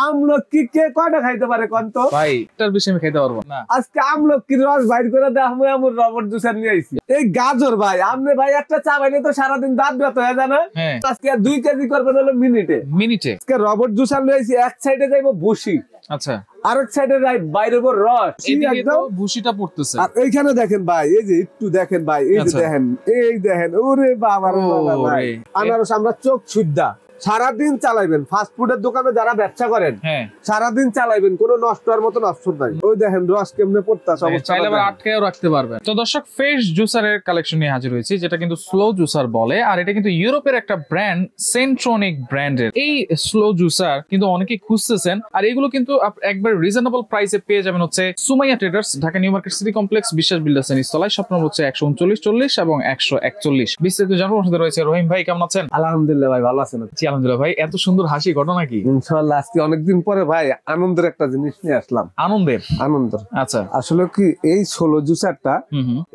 আমলকি কে কয়টা খাইতে পারে কোন তো ভাই? এটার বেশি আমি খাইতে পারবো না। আজকে আমলকির রস বাইর করে দেখবো এমন রবট জুসার নিয়ে আইছি। এই গাজর ভাই, আপনি ভাই একটা চা বাইলে তো সারাদিন দাঁত ব্যথা হয়ে যায় না? আজকে 2 কেজি করবেন হলো মিনিটে। আজকে রবট জুসার নিয়ে আইছি। এক সাইডে যাইবো ভুসি, আচ্ছা, আরেক সাইডে বাইরে রস, একদম ভুসিটা পড়তেছে। আর এইখানে দেখেন ভাই, এই যে একটু দেখেন ভাই, এই যে দেখেন, এই দেখেন, ওরে বাবা রে বাবা ভাই, আনারস আমরা চোখ সুদ্ধা সারাদিন চালাইবেন। ফাস্ট ফুডের দোকানে যারা ব্যবসা করেন সারাদিন চালাইবেন, কোনো নষ্ট হওয়ার মতন অপশন নাই। ওই দেখেন রস কেমনে পড়তাছে, চাইলে আবার আটকেও রাখতে পারবেন। তো দর্শক, ফ্রেশ জুসারের কালেকশন নিয়ে হাজির হয়েছি, যেটা কিন্তু স্লো জুসার বলে। আর এটা কিন্তু ইউরোপের একটা ব্র্যান্ড, সেন্ট্রনিক ব্র্যান্ডের। এই স্লো জুসার কিন্তু অনেকেই খুঁজতেছেন, আর এগুলো কিন্তু একবার রিজনেবল প্রাইসে পেয়ে যাবেন হচ্ছে Sumaiya traders, Dhaka new market city complex, বিশ্বাস বিল্ডার্স এর নিচতলায়। শপ নম্বর হচ্ছে 13940 এবং 141। বিস্তারিত জানার সাথে রয়েছে রহিম ভাই। কেমন আছেন? আলহামদুলিল্লাহ ভাই, ভালো আছেন? আলহামদুলিল্লাহ ভাই। এত সুন্দর হাসি, ঘটনা কি? ইনশাআল্লাহ আজকে অনেকদিন পরে ভাই আনন্দের একটা জিনিস নিয়ে আসলাম। আনন্দ। আচ্ছা, আসলে কি এই সোলো জুসারটা,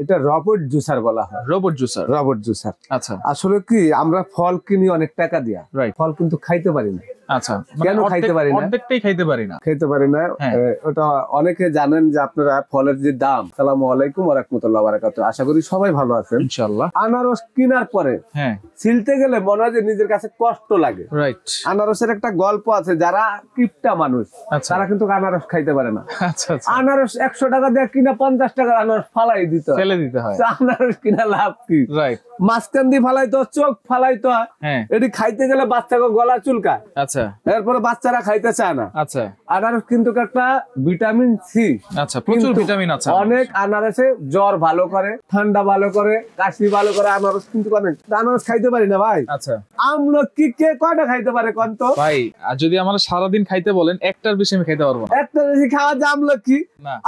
এটা রবট জুসার বলা হয়। Robot juicer. আচ্ছা, আসলে কি আমরা ফল কিনি অনেক টাকা দিয়া, ফল কিন্তু খাইতে পারি না। আচ্ছা, কেন খাইতে পারি না? অর্ধেকটাই খাইতে পারি না। ওটা অনেকে জানেন যে আপনারা ফলের যে দাম। আসসালামু আলাইকুম ওয়া রাহমাতুল্লাহি ওয়া বারাকাতুহু। আশা করি সবাই ভালো আছেন ইনশাআল্লাহ। আনারস কেনার পরে ছিলতে গেলে মনে হয় যে নিজের কাছে কষ্ট লাগে। রাইট। আনারসের একটা গল্প আছে, যারা কিপটা মানুষ তারা কিন্তু আনারস খাইতে পারে না। আচ্ছা, আনারস 100 টাকা দিয়ে কিনা 50 টাকার আনারস ফেলে দিতে হয়। আনারস কিনা লাভ কি? রাইট। মাঝখান দিয়ে ফালাইতো, চোখ ফালাইতো, এটি খাইতে গেলে বাচ্চাকে গলা চুলকায়। আচ্ছা, এরপরে বাচ্চারা খাইতে চায় না। আচ্ছা, আনারস কিন্তু একটা ভিটামিন সি। আচ্ছা, প্রচুর ভিটামিন আছে। অনেক আনারসে জ্বর ভালো করে, ঠান্ডা ভালো করে, কাশি ভালো করে। আনারস কিন্তু অনেক। আনারস খাইতে পারি না ভাই। আচ্ছা, আমলকি কে কয়টা খাইতে পারে কোন তো ভাই? আর যদি আমরা সারাদিন খাইতে বলেন, একটার বেশি আমি খাইতে পারবো না। একটার বেশি খাওয়া যায় আমলকি?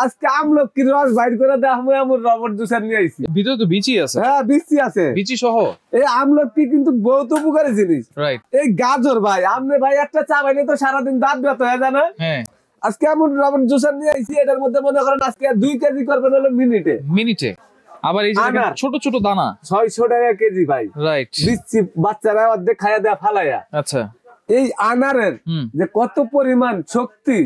আজকে আমলকির রস বাইর করে দেখবো এমন রবট জুসার নিয়ে আইছি। ভিতরে তো বিচি আছে। হ্যাঁ, বিচি আছে, বিচি সহ। এই আমলকি কিন্তু বহুত উপকারী জিনিস। রাইট। এই গাজর ভাই, আপনি ভাই একটা চা বাইলে তো সারাদিন দাঁত ব্যথা হয়ে যায় না? আজকে এমন রবট জুসার নিয়ে আইছি, এটার মধ্যে মনে করেন আজকে 2 কেজি করবেন হলো মিনিটে। আবার এই যে ছোট ছোট দানা 600 টাকা কেজি ভাই। রাইট। দিচ্ছি, বাচ্চারা অর্ধেক খাইয়া দেয়া ফালাইয়া। আচ্ছা, এই আনারের যে কত পরিমাণ শক্তি,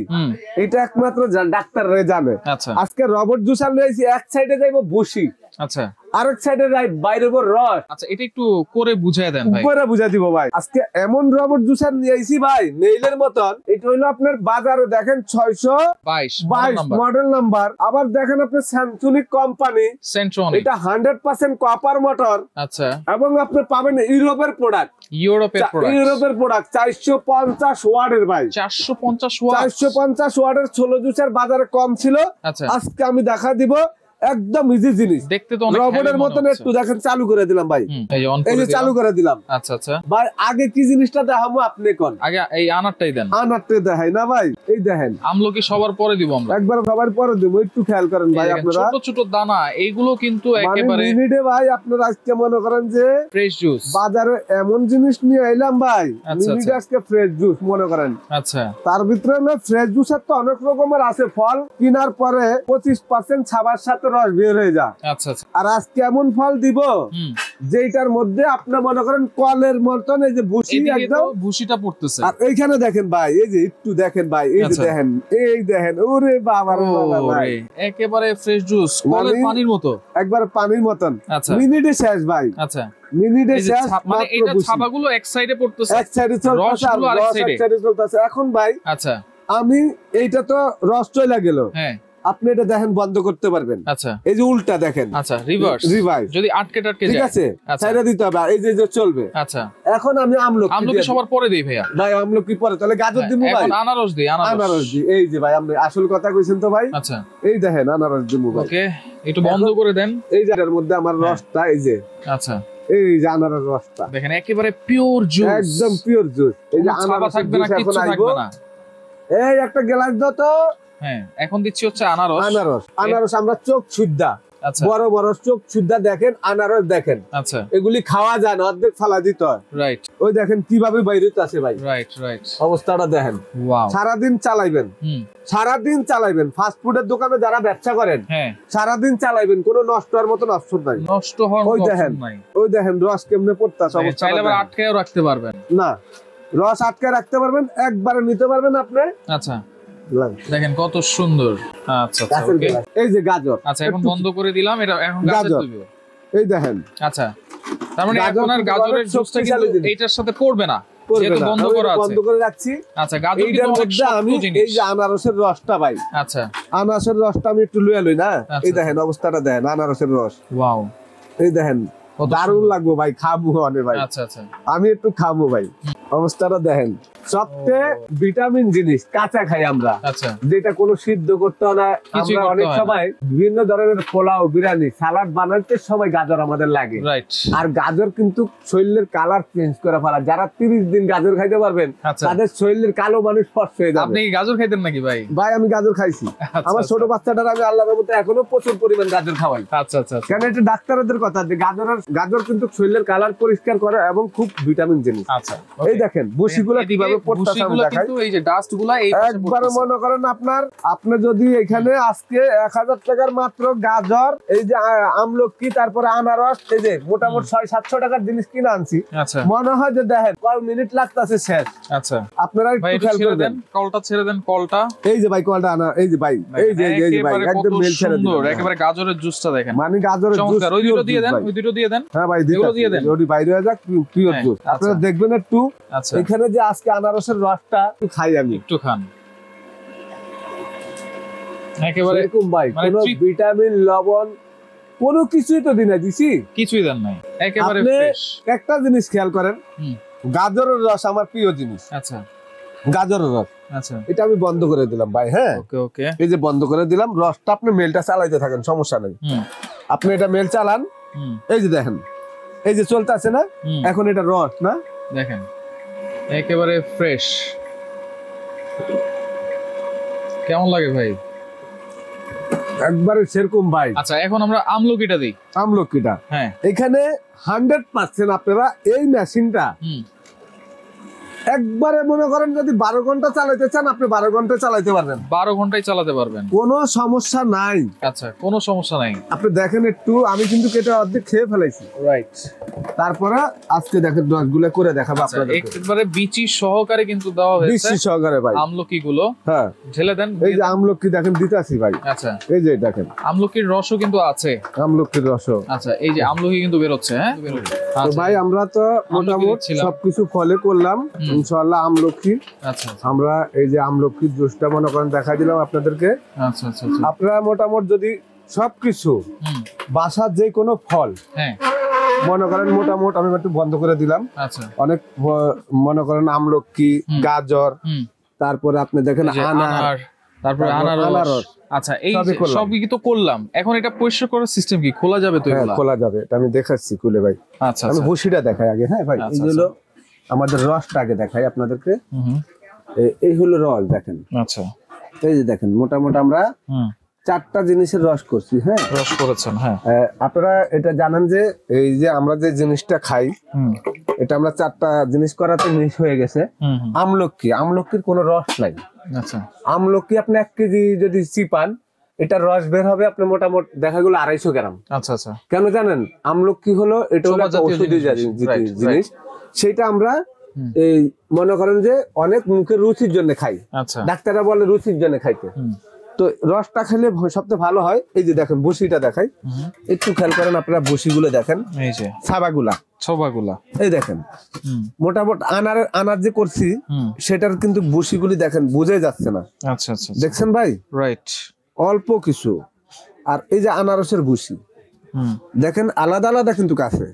এটা একমাত্র ডাক্তাররা জানে। আজকে রবট জুসার লইছি, এক সাইডে যাইবো ভুসি, আচ্ছা, আরেক সাইডে বাইরে রস। আচ্ছা, এটা একটু করে বুঝায় দেন ভাই। করে বুঝাই দিব ভাই। আজকে এমন রবট জুসার নিয়ে আইছি ভাই, মেইলের মতন। এটা হইলো আপনার বাজারে দেখেন 622 মডেল নাম্বার। আবার দেখেন আপনি স্যামসুনিক কোম্পানি, এটা 100% কপার মোটর। আচ্ছা, এবং আপনি পাবেন ইউরোপের প্রোডাক্ট। 450 ওয়াটের ভাই। 450 ওয়াটের ছোলো জুসার বাজারে কম ছিল। আজকে আমি দেখা দিব একদম ইজি জিনিস। দেখতে তো রবটের মতন। একটু দেখেন, চালু করে দিলাম ভাই। এই যে চালু করে দিলাম। আচ্ছা, আচ্ছা ভাই, আগে কি জিনিসটা দেখাবো আপনি কোন? আগে এই আনারটাই দেন। আনারটাই দেখাই না ভাই? এই দেখেন, আমলকি সবার পরে দিব আমরা। একবার সবার পরে দিব, একটু খেয়াল করেন ভাই আপনারা। ছোট ছোট দানা, এইগুলো কিন্তু একেবারে মিনিটে ভাই। আপনারা আজকে মনে করেন যে ফ্রেশ জুস, বাজারে এমন জিনিস নিয়ে আইলাম ভাই, মিনিটে আজকে ফ্রেশ জুস মনে করেন। আচ্ছা, তার ভিতরে না ফ্রেশ জুসের তো অনেক রকমের আছে। ফল কেনার পরে 25% ছাবার সাথে রস বের হয়ে যায়। আচ্ছা, আর আজকে এমন ফল দিব যেটার মধ্যে আপনার মনে করেন কলের মতন এই যে ভুসি, একদম ভুসিটা পড়তেছে। আর এইখানে দেখেন ভাই, এই যে একটু দেখেন ভাই, এই যে দেখেন, এই দেখেন, ওরে বাবা রে বাবা ভাই, একেবারে ফ্রেশ জুস, কলের পানির মতো, একবার পানির মতন। মিনিটে শেষ ভাই। আচ্ছা, মিনিটে শেষ। মানে এটা ছাবাগুলো এক সাইডে পড়তেছে, এক সাইডে চলতেছে, আর রস এক সাইডে চলতেছে। এখন ভাই, আচ্ছা, আমি এইটা তো রস চলে গেল। হ্যাঁ, আপনি এটা দেখেন বন্ধ করতে পারবেন। আচ্ছা, এই যে উল্টা দেখেন। আচ্ছা, রিভার্স যদি আটকে যায়, ঠিক আছে, ছাইড়া দিতে হবে। এই যে চলবে। আচ্ছা, এখন আমি আমলকি সবার পরে দেই ভাইয়া। ভাই আমলকি পরে, তাহলে গাজর দিমু ভাই? এখন আনারস দেই। আনারস দিই। এই যে ভাই, আপনি আসল কথা কইছেন তো ভাই। আচ্ছা, এই দেখেন আনারস দিমু ভাই। ওকে, একটু বন্ধ করে দেন। এই জায়গার মধ্যে আমার রসটা, এই যে, আচ্ছা, এই যে আনারস রসটা দেখেন, একেবারে পিওর জুস, একদম পিওর জুস। এই যে আনারস থাকবে না, কিছু থাকবে না। এই একটা গ্লাস দাও তো। হ্যাঁ, এখন দিচ্ছি হচ্ছে আনারস। আনারস আমরা চোখ সুদ্ধা, বড় বড় চোখ সুদ্ধা দেখেন, আনারস দেখেন। আচ্ছা, এগুলি খাওয়া যায় না, অর্ধেক ফালা দিতে হয়। রাইট। ওই দেখেন কিভাবে বাইরে আছে ভাই। Right, right. অবস্থাটা দেখেন। ওয়াও। সারাদিন চালাইবেন, সারাদিন চালাইবেন। ফাস্ট ফুডের দোকানে যারা ব্যবসা করেন, সারাদিন চালাইবেন, কোনো নষ্ট হওয়ার মতন অপশন নাই। নষ্ট হওয়ার অপশন নাই। ওই দেখেন রস কেমনে পড়তাছে, চাইলে আবার আটকেও রাখতে পারবেন। না, রস আটকে রাখতে পারবেন, একবারে নিতে পারবেন আপনি। আচ্ছা দেখেন কত সুন্দর। আচ্ছা আচ্ছা ওকে। এই যে গাজর, আচ্ছা এখন বন্ধ করে দিলাম, এটা এখন গাজর দিব। এই দেখেন। আচ্ছা তার মানে এখন আর গাজরের জুসটা কিন্তু এইটার সাথে পড়বে না, যেহেতু বন্ধ করা আছে। বন্ধ করে রাখছি। আচ্ছা গাজর কিন্তু অনেক শক্ত জিনিস। এই যে আনারসের রসটা ভাই, আচ্ছা আনারসের রসটা আমি একটু লইয়া লই না। এই দেখেন অবস্থাটা দেখেন, আনারসের রস। ওয়াও, এই দেখেন দারুণ লাগবো ভাই, খাবো অনেক ভাই। আচ্ছা আচ্ছা আমি একটু খাবো ভাই, অবস্থাটা দেখেন। সবচেয়ে ভিটামিন জিনিস কাঁচা খাই আমরা, আচ্ছা যেটা কোনো সিদ্ধ করতে হয় না। আমরা অনেক সময় বিভিন্ন ধরনের পোলাও, বিরিয়ানি, সালাদ বানাতে সময় গাজর আমাদের লাগে। আর গাজর কিন্তু শরীরের কালার চেঞ্জ করে ফেলা। যারা 30 দিন গাজর খাইতে পারবেন তাদের শরীরের কালো মানুষ স্পষ্ট হয়ে যাবে। আপনি কি গাজর খাইতেন নাকি ভাই? ভাই আমি গাজর খাইছি। আমার ছোট বাচ্চাটার আমি আল্লাহর রহমতে এখনো প্রচুর পরিমাণ গাজর খাওয়াই। আচ্ছা আচ্ছা, কেন এটা ডাক্তারদের কথা যে গাজর কিন্তু শরীরের কালার পরিষ্কার করে এবং খুব ভিটামিন জিনিস। আচ্ছা এই দেখেন বসিগুলো কিভাবে পড়তাছে আমি দেখাই। কিন্তু এই যে ডাস্টগুলো এই একবার মনে করেন আপনি যদি এখানে আজকে 1000 টাকার মাত্র গাজর, এই যে আমলকি, তারপরে আনারস, এই যে মোটামুটি 600-700 টাকার জিনিস কিনে আনছি। আচ্ছা মনে হয় যে দেখেন কয় মিনিট লাগতাছে শেষ। আচ্ছা আপনারা একটু খেয়াল করে দেন। কলটা ছেড়ে দেন, কলটা। এই যে ভাই কলটা আনা, এই যে ভাই, এই যে ভাই একদম মেল ছেড়ে দিন। একেবারে গাজরের জুসটা দেখেন, মানে গাজরের জুস। ওই দুটো দিয়ে দেন, ওই দুটো দিয়ে দেন। হ্যাঁ ভাই দিয়ে দেন, ওই বাইরে হয়ে যাক পিওর জুস। আপনারা দেখবেন একটু। আচ্ছা এখানে যে আজকে আনারসের রসটা একটু খাই আমি, একটু খান। একেবারে এরকম ভাই, কোনো ভিটামিন, লবণ কোনো কিছুই তো দিনা দিছি, কিছুই দেন নাই, একেবারে ফ্রেশ। একটা জিনিস খেয়াল করেন, গাজরের রস আমার প্রিয় জিনিস। আচ্ছা গাজরের রস, আচ্ছা এটা আমি বন্ধ করে দিলাম ভাই। হ্যাঁ ওকে ওকে, এই যে বন্ধ করে দিলাম। রসটা আপনি মেলটা চালাইতে থাকেন, সমস্যা নেই। আপনি এটা মেল চালান। এই যে দেখেন, এই যে চলতেছে না এখন, এটা রস না, দেখেন একেবারে ফ্রেশ। কেমন লাগে ভাই? একবারে সেরকম ভাই। আচ্ছা এখন আমরা আমলকিটা দিই। আমলকিটা, হ্যাঁ, এখানে 100% আপনারা এই মেশিনটা একবারে মনে করেন যদি 12 ঘন্টা চালাতে চান, আপনি 12 ঘন্টা চালাতে পারবেন। 12 ঘন্টায় চালাতে পারবেন, কোনো সমস্যা নাই। আচ্ছা কোনো সমস্যা নাই। আপনি দেখেন একটু, আমি কিন্তু কেটে অর্ধেক খেয়ে ফেলাইছি। রাইট, তারপরে আজকে দেখেন রসগুলো করে দেখাবো আপনাদের। একবারে বিচি সহকারে কিন্তু দেওয়া হয়েছে, বিচি সহকারে ভাই আমলকি গুলো। হ্যাঁ ঢেলে দেন। এই যে আমলকি দেখেন দিতাছি ভাই। আচ্ছা এই যে দেখেন আমলকির রসও কিন্তু আছে, আমলকির রসও। আচ্ছা এই যে আমলকি কিন্তু বের হচ্ছে। হ্যাঁ তো ভাই আমরা তো মোটামুটি সবকিছু ফলো করলাম ইনশাআল্লাহ। আমলকি, আচ্ছা আমরা এই যে আমলকির জুসটা মনে করেন দেখা দিলাম আপনাদেরকে। আচ্ছা আচ্ছা, আপনারা মোটামুটি যদি সবকিছু বাসার যে কোনো ফল, হ্যাঁ মনে করেন মোটামুটি আমি একটু বন্ধ করে দিলাম। আচ্ছা অনেক মনে করেন আমলকি, গাজর, তারপরে আপনি দেখেন আনার, তারপরে আনারস। আচ্ছা এই সবই তো করলাম। এখন এটা পরিষ্কার করার সিস্টেম কি? খোলা যাবে তো? এগুলা খোলা যাবে, এটা আমি দেখাচ্ছি খুলে ভাই। আচ্ছা আমি বসিটা দেখাই আগে। হ্যাঁ ভাই এই হলো আমাদের রসটা আগে দেখাই আপনাদেরকে। এই হলো রস দেখেন। আচ্ছা এই যে দেখেন মোটামুটি আমরা 4টা জিনিসের রস করছি। হ্যাঁ রস করেছেন। হ্যাঁ আপনারা এটা জানেন যে এই যে আমরা যে জিনিসটা খাই, এটা আমরা 4টা জিনিস করাতে মিক্স হয়ে গেছে। আমলকির কোনো রস নাই। আচ্ছা আমলকি আপনি 1 কেজি যদি চিপান, এটা রস বের হবে আপনি মোটামুটি দেখা গেল 250 গ্রাম। আচ্ছা আচ্ছা কেন জানেন? আমলকি হলো এটা হলো ঔষধি জিনিস, সেটা আমরা এই মনে করেন যে অনেক মুখের রুচির জন্য খাই। আচ্ছা ডাক্তাররা বলে রুচির জন্য খাইতে। তো রসটা খেলে সবচেয়ে ভালো হয়। এই যে দেখেন বসিটা দেখাই, একটু খেয়াল করেন আপনারা বসিগুলো দেখেন, এই যে ছাবাগুলা এই দেখেন। মোটামুটি আনার যে করছি সেটার কিন্তু বসিগুলি দেখেন বোঝা যাচ্ছে না। আচ্ছা আচ্ছা দেখছেন ভাই? রাইট, অল্প কিছু। আর এই যে আনারসের বসি দেখেন আলাদা আলাদা কিন্তু কাছে।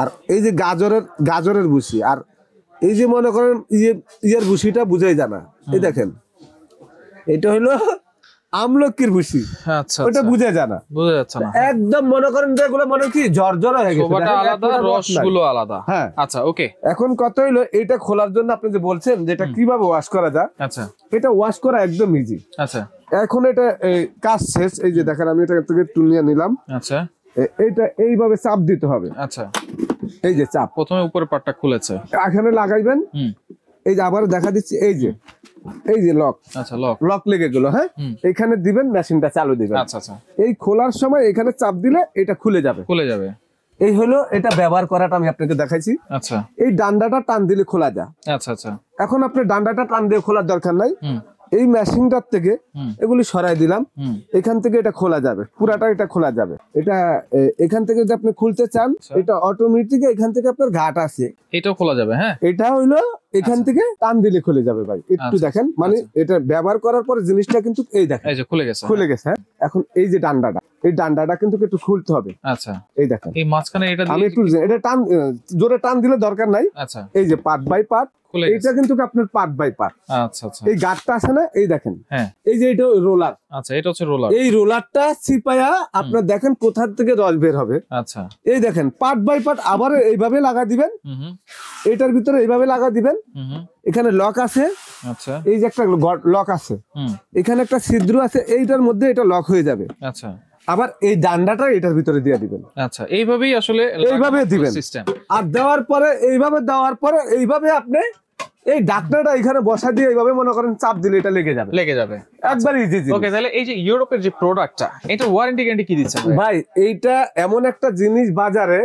আর এই যে গাজরের বসি, আর এই যে মনে করেন ইয়ের বসিটা বুঝাই জানা। এই দেখেন এটা হলো আমলকির বসি। আচ্ছা ওটা বুঝে জানা, বোঝা যাচ্ছে না একদম। মনে করেন যেগুলো মনে কি ঝরঝরা হয়ে গেছে, ওটা আলাদা, রসগুলো আলাদা। হ্যাঁ আচ্ছা ওকে। এখন কত হইলো এটা খোলার জন্য আপনি যে বলছেন যে এটা কিভাবে ওয়াশ করা যায়। আচ্ছা এটা ওয়াশ করা একদম ইজি। আচ্ছা এখন এটা কাজ শেষ। এই যে দেখেন আমি এটা থেকে তুলিয়ে নিলাম। আচ্ছা এইটা এইভাবে চাপ দিতে হবে। আচ্ছা এই যে চাপ, প্রথমে উপরের পাটটা খুলেছে, এখানে লাগাইবেন। এই যে আবার দেখা দিচ্ছি, এই যে লক। আচ্ছা লক লেগে গেল। হ্যাঁ এখানে দিবেন, মেশিনটা চালু দিবেন। আচ্ছা আচ্ছা এই খোলার সময় এখানে চাপ দিলে এটা খুলে যাবে। এই হলো এটা ব্যবহার করাটা আমি আপনাকে দেখাইছি। আচ্ছা, এই ডান্ডাটা টান দিলে খোলা যায়। আচ্ছা আচ্ছা, এখন আপনি ডান্ডাটা টান দিয়ে খোলার দরকার নাই, এই মেশিনটার থেকে এগুলি সরাই দিলাম, এখান থেকে এটা খোলা যাবে, পুরাটা এটা খোলা যাবে। এটা এখান থেকে যদি আপনি খুলতে চান, এটা অটোমেটিক এখান থেকে আপনার ঘাট আছে, এটাও খোলা যাবে। হ্যাঁ, এটা হইলো এখান থেকে টান দিলে খুলে যাবে ভাই। একটু দেখেন, মানে এটা ব্যবহার করার পরে জিনিসটা কিন্তু এই দেখেন, এই যে খুলে গেছে, খুলে গেছে। হ্যাঁ, এখন এই যে ডান্ডাটা, এই ডান্ডাটা কিন্তু একটু খুলতে হবে। আচ্ছা, এই দেখেন, এই মাঝখানে এটা আমি একটু এটা টান, জোরে টান দিলে দরকার নাই। আচ্ছা, এই যে পার্ট বাই পার্ট, এটা কিন্তু আপনার পার্ট বাই পার্ট। আচ্ছা আচ্ছা, এই গাঁটটা আছে না, এই দেখেন, হ্যাঁ, এই যে এটা রোলার। আচ্ছা, এটা হচ্ছে রোলার। এই রোলারটা চিপায়া আপনার দেখেন কোথা থেকে রস বের হবে। আচ্ছা, এই দেখেন পার্ট বাই পার্ট আবার এইভাবে লাগা দিবেন, এটার ভিতরে এইভাবে লাগা দিবেন। এখানে লক আছে। আচ্ছা, এই যে একটা লক আছে, এখানে একটা ছিদ্র আছে, এইটার মধ্যে এটা লক হয়ে যাবে। আচ্ছা, আবার এই ডান্ডাটা এটার ভিতরে দিয়ে দিবেন। আচ্ছা, এইভাবেই আসলে এইভাবে দিবেন সিস্টেম। আর দেওয়ার পরে এইভাবে দেওয়ার পরে এইভাবে আপনি এই ডাকনাটা এখানে বসা দিয়ে এইভাবে মনে করেন চাপ দিলে এটা লেগে যাবে, লেগে যাবে একবার ইজি। ওকে, তাহলে এই যে ইউরোপের যে প্রোডাক্টটা, এটা ওয়ারেন্টি গ্যারান্টি কি দিচ্ছে ভাই? এইটা এমন একটা জিনিস বাজারে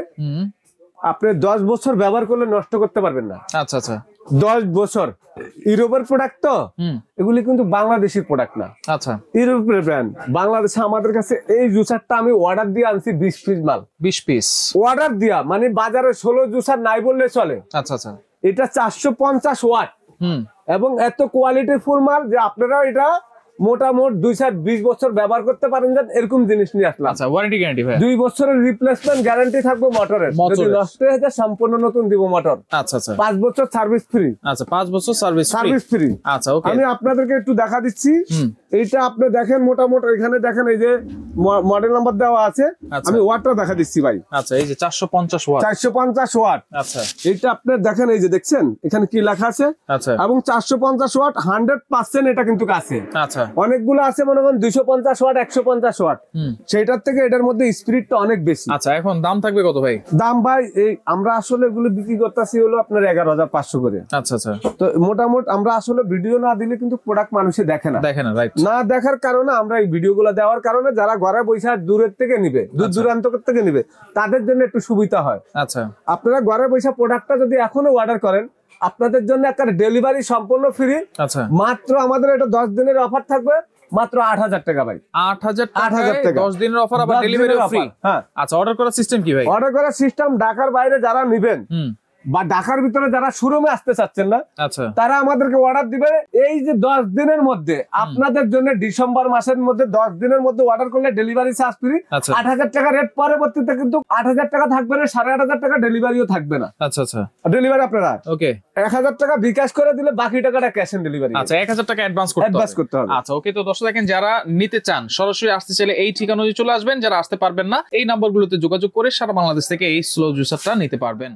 আপনি 10 বছর ব্যবহার করলে নষ্ট করতে পারবেন না। আচ্ছা আচ্ছা, 10 বছর। ইউরোপের প্রোডাক্ট তো, এগুলি কিন্তু বাংলাদেশের প্রোডাক্ট না। আচ্ছা, ইউরোপের ব্র্যান্ড। বাংলাদেশে আমাদের কাছে এই জুসারটা আমি অর্ডার দিয়ে আনছি 20 পিস মাল। 20 পিস অর্ডার দিয়া, মানে বাজারে 16 জুসার নাই বললে চলে। আচ্ছা আচ্ছা, এটা 450 ওয়াট এবং এত কোয়ালিটি ফুল মাল যে আপনারা এটা মোটামুটি 2-20 বছর ব্যবহার করতে পারেন, এরকম জিনিস নিয়ে আসলাম। আচ্ছা, ওয়ারেন্টি গ্যারান্টি ভাই? 2 বছরের রিপ্লেসমেন্ট গ্যারান্টি থাকবে মোটরের, যদি নষ্ট হয়ে যায় সম্পূর্ণ নতুন দিব মোটর। আচ্ছা আচ্ছা, 5 বছর সার্ভিস ফ্রি। আচ্ছা, 5 বছর সার্ভিস ফ্রি। আচ্ছা, ওকে, আমি আপনাদেরকে একটু দেখা দিচ্ছি। এইটা আপনি দেখেন, মোটামুটি এখানে দেখেন এই যে মডেল নাম্বার দেওয়া আছে, আমি ওয়াটটা দেখা দিচ্ছি ভাই। আচ্ছা, এই যে 450 ওয়াট। 450 ওয়াট। আচ্ছা, এটা আপনি দেখেন, এই যে দেখছেন এখানে কি লেখা আছে। আচ্ছা, এবং 450 ওয়াট 100% এটা কিন্তু আছে। আচ্ছা, অনেকগুলো আছে মনে করেন 250 ওয়াট, 150 ওয়াট, সেটার থেকে এটার মধ্যে স্পিরিটটা অনেক বেশি। আচ্ছা, এখন দাম থাকবে কত ভাই? দাম ভাই, এই আমরা আসলে এগুলো বিক্রি করতেছি হলো আপনার 11,500 করে। আচ্ছা আচ্ছা, তো মোটামুটি আমরা আসলে ভিডিও না দিলে কিন্তু প্রোডাক্ট মানুষে দেখে না, রাইট? না দেখার কারণে আমরা এই ভিডিওগুলো দেওয়ার কারণে যারা ঘরে বসে দূরের থেকে নিবে, দূর দূরান্ত থেকে নিবে, তাদের জন্য একটু সুবিধা হয়। আচ্ছা, আপনারা ঘরে বসে প্রোডাক্টটা যদি এখনো অর্ডার করেন, আপনাদের জন্য একটা ডেলিভারি সম্পূর্ণ ফ্রি। আচ্ছা, মাত্র আমাদের এটা 10 দিনের অফার থাকবে, মাত্র 8,000 টাকা ভাই। 8,000 টাকা 10 দিনের অফার, আবার ডেলিভারি ফ্রি। হ্যাঁ, আচ্ছা, অর্ডার করার সিস্টেম কি ভাই? অর্ডার করার সিস্টেম, ঢাকার বাইরে যারা নেবেন বা ঢাকার ভিতরে যারা শোরুমে আসতে চাচ্ছেন না, আচ্ছা, তারা আমাদেরকে অর্ডার দিবে। এই যে 10 দিনের মধ্যে আপনাদের জন্য, ডিসেম্বর মাসের মধ্যে 10 দিনের মধ্যে অর্ডার করলে ডেলিভারি চার্জ ফ্রি। 8,000 টাকা রেট, পরবর্তীতে কিন্তু 8,000 টাকা থাকবে না, 8,500 টাকা ডেলিভারিও থাকবে না। আচ্ছা আচ্ছা, ডেলিভারি আপনারা ওকে 1,000 টাকা বিকাশ করে দিলে বাকি টাকাটা ক্যাশ অন ডেলিভারি। আচ্ছা, 1,000 টাকা অ্যাডভান্স করতে হবে। আচ্ছা, ওকে। তো দর্শক দেখেন, যারা নিতে চান সরাসরি আসতে চাইলে এই ঠিকানায় চলে আসবেন, যারা আসতে পারবেন না এই নাম্বারগুলোতে যোগাযোগ করে সারা বাংলাদেশ থেকে এই স্লো জুসারটা নিতে পারবেন।